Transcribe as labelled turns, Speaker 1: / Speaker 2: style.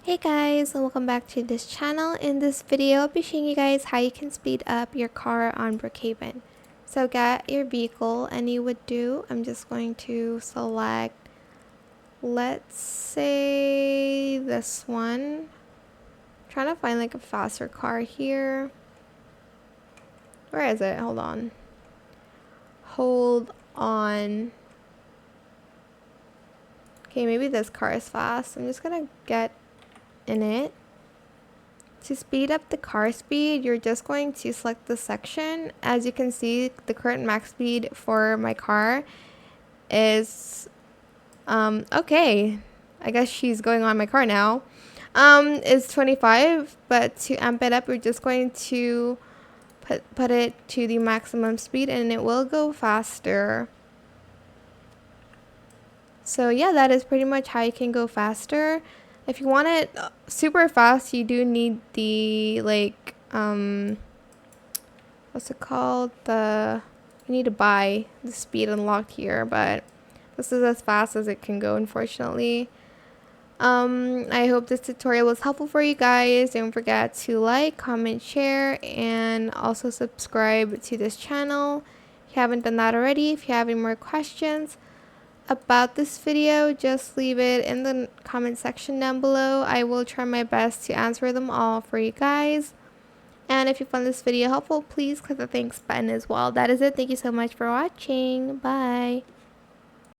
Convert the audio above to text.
Speaker 1: Hey guys, and welcome back to this channel. In this video, I'll be showing you guys how you can speed up your car on Brookhaven. So get your vehicle and you would do, I'm just going to select, let's say this one. I'm trying to find like a faster car here. Where is it? Hold on. Hold on. Okay, maybe this car is fast. I'm just gonna get in it. To speed up the car speed, you're just going to select the section. As you can see, the current max speed for my car is, okay. I guess she's going on my car now. Is 25, but to amp it up, we're just going to put it to the maximum speed and it will go faster. So yeah, that is pretty much how you can go faster. If you want it super fast, you do need the what's it called? You need to buy the speed unlocked here, but this is as fast as it can go, unfortunately. I hope this tutorial was helpful for you guys. Don't forget to like, comment, share, and also subscribe to this channel if you haven't done that already. If you have any more questions about this video, just leave it in the comment section down below. I will try my best to answer them all for you guys. And if you found this video helpful, please click the thanks button as well. That is it. Thank you so much for watching. Bye.